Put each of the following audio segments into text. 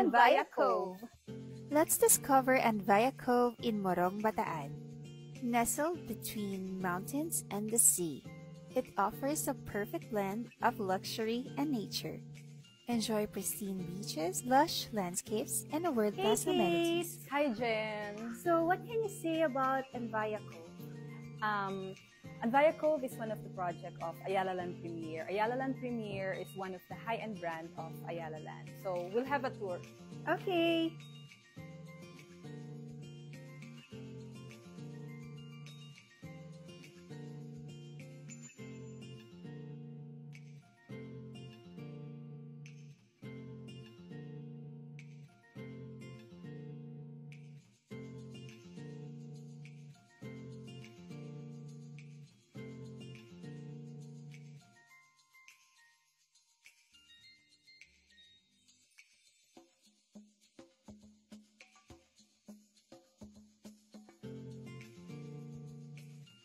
Anvaya Cove. Let's discover Anvaya Cove in Morong, Bataan. Nestled between mountains and the sea, it offers a perfect blend of luxury and nature. Enjoy pristine beaches, lush landscapes, and world-class amenities. Hi, Jen. So, what can you say about Anvaya Cove? Anvaya Cove is one of the projects of Ayala Land Premier. Ayala Land Premier is one of the high-end brand of Ayala Land. So, we'll have a tour. Okay.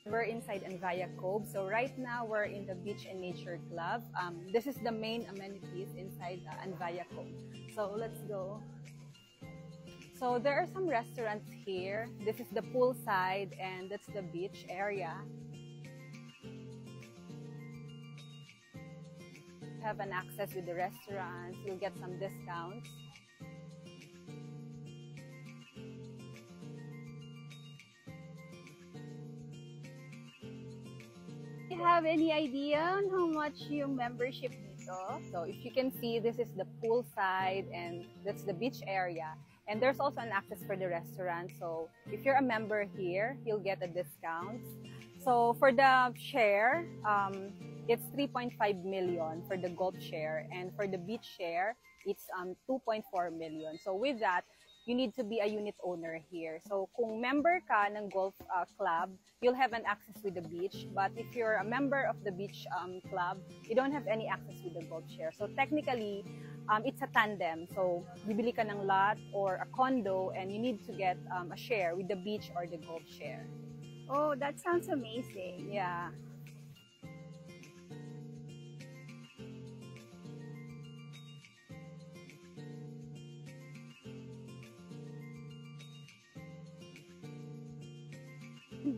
We're inside Anvaya Cove. So right now we're in the Beach and Nature Club. This is the main amenities inside Anvaya Cove. So let's go. So there are some restaurants here. This is the pool side and that's the beach area. Have an access with the restaurants. You'll get some discounts. Do you have any idea on how much yung membership dito? So if you can see, this is the pool side and that's the beach area. And there's also an access for the restaurant. So if you're a member here, you'll get a discount. So for the share, it's 3.5 million for the golf share. And for the beach share, it's 2.4 million. So with that, you need to be a unit owner here. So kung member ka ng golf club, you'll have an access with the beach. But if you're a member of the beach club, you don't have any access with the golf share. So technically, it's a tandem. So bibili ka ng lot or a condo and you need to get a share with the beach or the golf share. Oh, that sounds amazing. Yeah.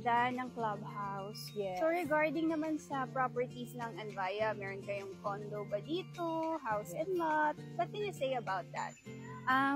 Ganda ng clubhouse. Yes. So regarding naman sa properties ng Anvaya, meron kayong condo ba dito, house and lot? What can you say about that?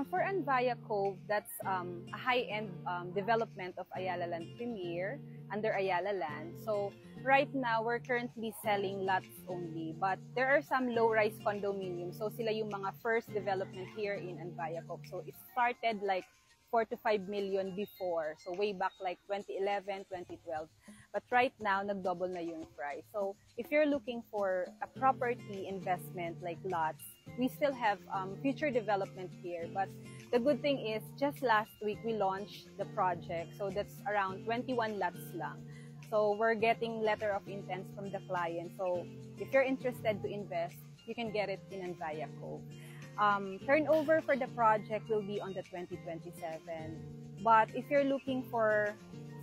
For Anvaya Cove, that's a high-end development of Ayala Land Premier under Ayala Land. So right now, we're currently selling lots only. But there are some low-rise condominiums. So sila yung mga first development here in Anvaya Cove. So it started like 4 to 5 million before. So way back like 2011, 2012. But right now, nag-double na yung price. So if you're looking for a property investment like lots, we still have future development here. But the good thing is, just last week, we launched the project. So that's around 21 lots lang. So we're getting letter of intent from the client. So if you're interested to invest, you can get it in Anvaya Cove. Turnover for the project will be on the 2027. But if you're looking for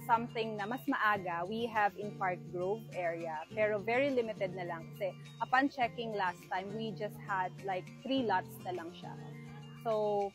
something na mas maaga, we have in Park Grove area. Pero very limited na lang. Kasi upon checking last time, we just had like 3 lots na lang siya. So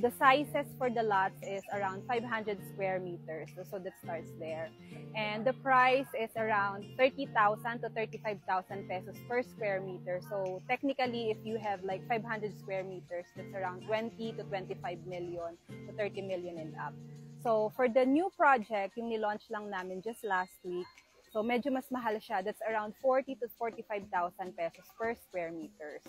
the sizes for the lots is around 500 square meters. So that starts there. And the price is around 30,000 to 35,000 pesos per square meter. So technically, if you have like 500 square meters, that's around 20 to 25 million to 30 million and up. So for the new project, yung nilaunch lang namin just last week, so medyo mas mahal siya. That's around 40 to 45,000 pesos per square meters.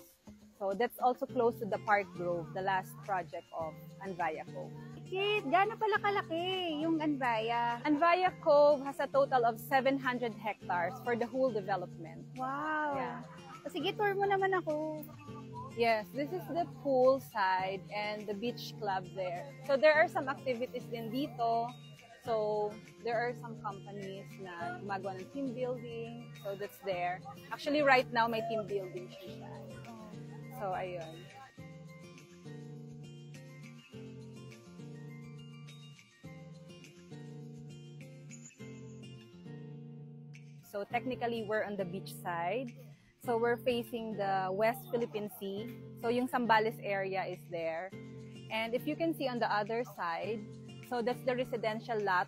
So that's also close to the Park Grove, the last project of Anvaya Cove. Kit, gaano pala kalaki yung Anvaya? Anvaya Cove has a total of 700 hectares for the whole development. Wow. Yeah. Sige, tour mo naman ako. Yes, this is the pool side and the beach club there. So there are some activities din dito. So there are some companies na gumagawa ng team building. So that's there. Actually, right now, may team building siya. So, ayun. So, technically, we're on the beach side. So, So we're facing the West Philippine Sea. So yung Zambales area is there. And if you can see on the other side, so that's the residential lot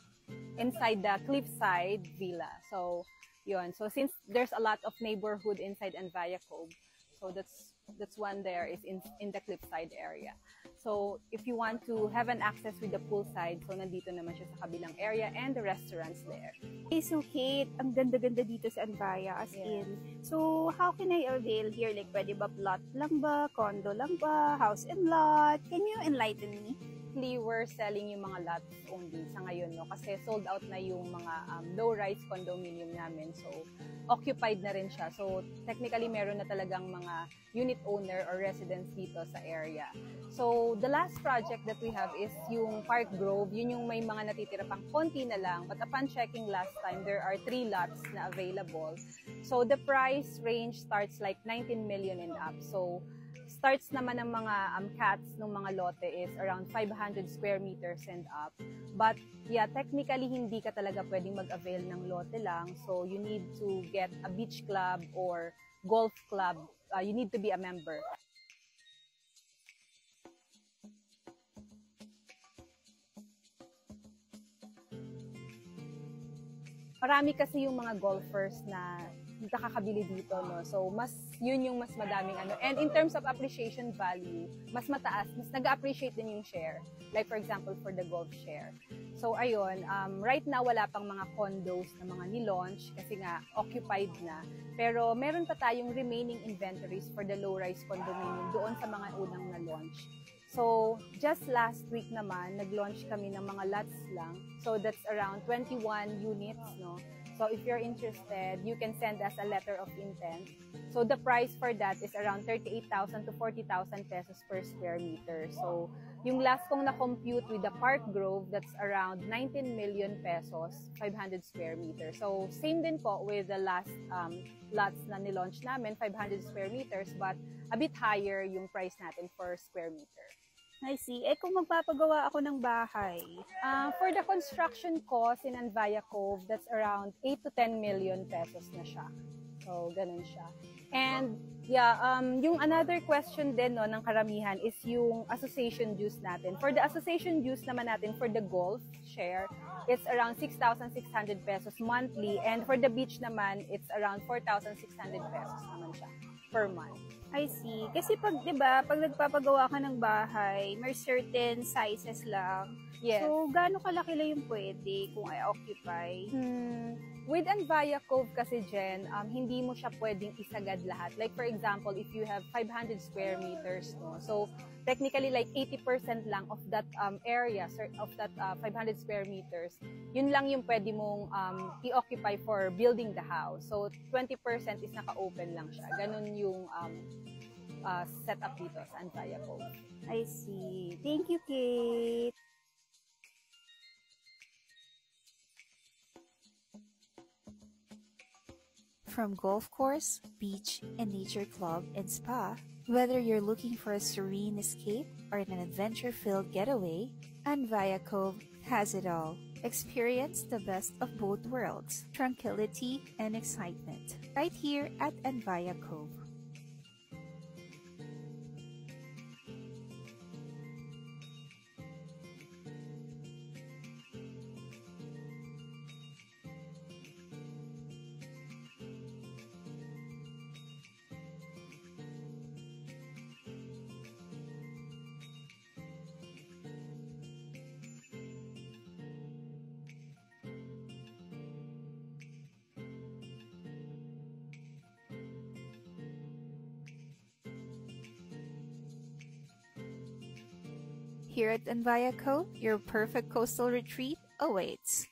inside the cliffside villa. So yun. So since there's a lot of neighborhood inside Anvaya Cove, so that's one there is in the cliffside area. So if you want to have an access with the poolside, so nandito naman siya sa kabilang area and the restaurants there. Okay, so Kate, ang ganda-ganda dito sa Anvaya, as Yeah. in. So, how can I avail here? Like, pwede ba plot lang ba? Condo lang ba? House and lot? Can you enlighten me? Actually, we're selling yung mga lots only sa ngayon, no? Kasi sold out na yung mga low-rise condominium namin. So, occupied na rin siya. So, technically, meron na talagang mga unit owner or residents dito sa area. So, the last project that we have is yung Park Grove. Yun yung may mga natitira pang konti na lang. But upon checking last time, there are 3 lots na available. So, the price range starts like 19 million and up. So, starts naman ng mga cats ng mga lote is around 500 square meters and up. But yeah, technically hindi ka talaga pwedeng mag-avail ng lote lang. So you need to get a beach club or golf club. You need to be a member. Marami kasi yung mga golfers na nakakabili dito, no? So, yun yung mas madaming ano. And in terms of appreciation value, mas mataas, mas nag-appreciate din yung share. Like, for example, for the golf share. So, ayun, right now, wala pang mga condos na mga ni-launch kasi nga, occupied na. Pero, meron pa tayong remaining inventories for the low-rise condominium doon sa mga unang na-launch. So, just last week naman, nag-launch kami ng mga lots lang. So, that's around 21 units, no? So, if you're interested, you can send us a letter of intent. So, the price for that is around 38,000 to 40,000 pesos per square meter. So, yung last kong na-compute with the Park Grove, that's around 19 million pesos, 500 square meters. So, same din po with the last lots na nilaunch namin, 500 square meters, but a bit higher yung price natin per square meter. I see. Eh, kung magpapagawa ako ng bahay, For the construction cost in Anvaya Cove, that's around 8 to 10 million pesos na siya. So, ganun siya. And, yeah, yung another question din, no, ng karamihan is yung association dues natin. For the association dues naman natin, for the golf share, it's around 6,600 pesos monthly. And for the beach naman, it's around 4,600 pesos naman siya per month. I see. Kasi pag, di ba, pag nagpapagawa ka ng bahay, may certain sizes lang. Yes. So, gaano kalaki lang yung pwede kung i-occupy? With Anvaya Cove kasi, Jen, hindi mo siya pwedeng isagad lahat. Like, for example, if you have 500 square meters, no? So, technically, like 80% lang of that area, of that 500 square meters, yun lang yung pwede mong i-occupy for building the house. So, 20% is naka-open lang siya. Ganun yung setup dito sa Anvaya Cove. I see. Thank you, Kate. From golf course, beach, and nature club and spa, whether you're looking for a serene escape or an adventure-filled getaway, Anvaya Cove has it all. Experience the best of both worlds, tranquility and excitement, right here at Anvaya Cove. Here at Anvaya Cove, your perfect coastal retreat awaits.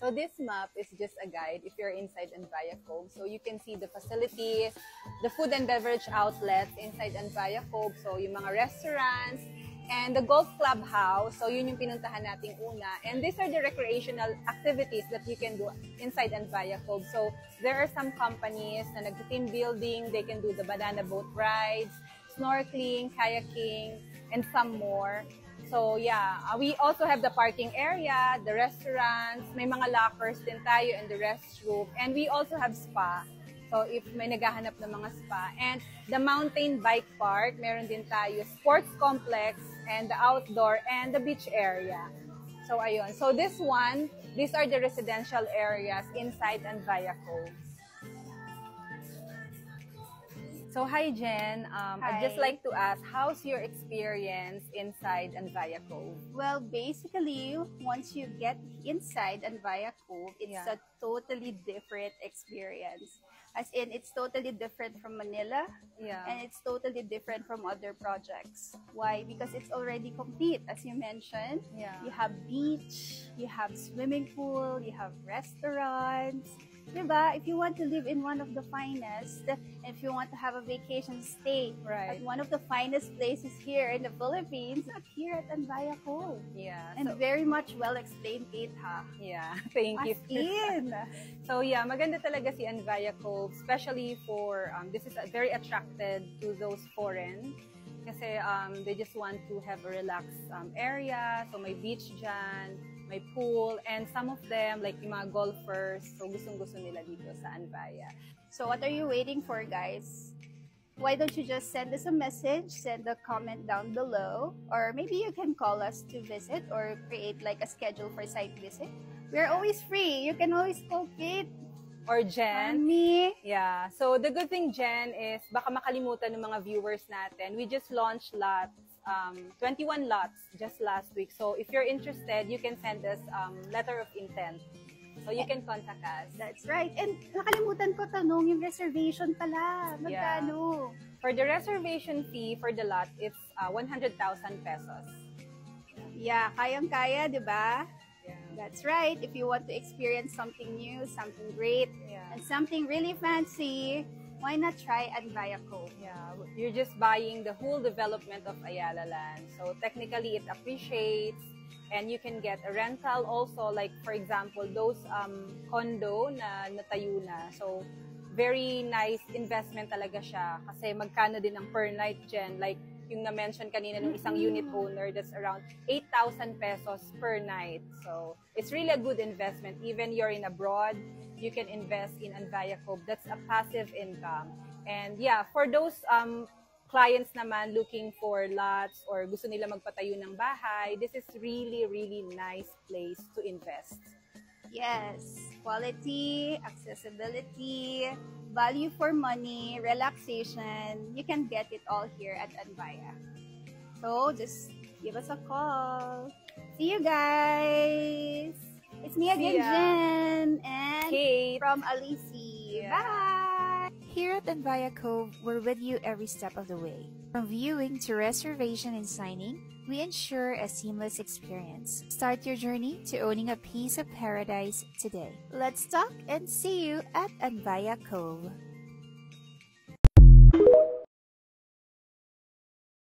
So this map is just a guide if you're inside Anvaya Cove. So you can see the facilities, the food and beverage outlets inside Anvaya Cove. So yung mga restaurants, and the golf clubhouse. So yun yung pinuntahan nating una. And these are the recreational activities that you can do inside Anvaya Cove. So there are some companies na nag-team building. They can do the banana boat rides, snorkeling, kayaking, and some more. So yeah, we also have the parking area, the restaurants, may mga lockers din tayo in the restroom, and we also have spa. So if may naghahanap ng mga spa, and the mountain bike park, meron din tayo sports complex, and the outdoor, and the beach area. So ayun. So this one, these are the residential areas inside Anvaya Cove. So hi Jen, I'd just Hi. like to ask, how's your experience inside Anvaya Cove? Well, basically, once you get inside Anvaya Cove, it's Yeah. a totally different experience. As in, it's totally different from Manila, Yeah. and it's totally different from other projects. Why? Because it's already complete, as you mentioned. Yeah. You have beach, you have swimming pool, you have restaurants. Diba? If you want to live in one of the finest, if you want to have a vacation stay Right. at one of the finest places here in the Philippines, not here at Anvaya Cove. Yeah. And very much well explained, Kate, ha? Yeah. Thank you. As in. So yeah, maganda talaga si Anvaya Cove, especially for, this is very attracted to those foreign. Kasi they just want to have a relaxed area. So may beach dyan, may pool, and some of them, like yung mga golfers, so gustong-gusto nila dito sa Anvaya. So what are you waiting for, guys? Why don't you just send us a message, send a comment down below, or maybe you can call us to visit or create like a schedule for site visit. We're always free. You can always call Kate Or and Jen. me. Yeah. So the good thing, Jen, is baka makalimutan ng mga viewers natin. We just launched lots, 21 lots just last week. So if you're interested, you can send us letter of intent. So you can contact us. That's right. And nakalimutan ko tanong, yung reservation pala. Magkano? For the reservation fee for the lot, it's 100,000 pesos. Yeah, kayang-kaya, di ba? Yeah. That's right. If you want to experience something new, something great, Yeah. and something really fancy, why not try Anvaya Cove? Yeah, you're just buying the whole development of Ayala Land. So technically it appreciates, and you can get a rental also, like for example, those condo na natayo na. So very nice investment talaga siya kasi magkano din ang per night, Jen, like yung na-mention kanina ng isang unit owner, that's around 8,000 pesos per night. So it's really a good investment. Even you're in abroad, you can invest in Anvaya Cove. That's a passive income. And yeah, for those clients naman looking for lots or gusto nila magpatayo ng bahay, this is really, really nice place to invest. Yes, quality, accessibility, value for money, relaxation. You can get it all here at Anvaya. So just give us a call. See you guys. It's me See again, ya. Jen, and Kate. from Alici. Yeah. Bye. Here at Anvaya Cove, we're with you every step of the way. From viewing to reservation and signing, we ensure a seamless experience. Start your journey to owning a piece of paradise today. Let's talk and see you at Anvaya Cove.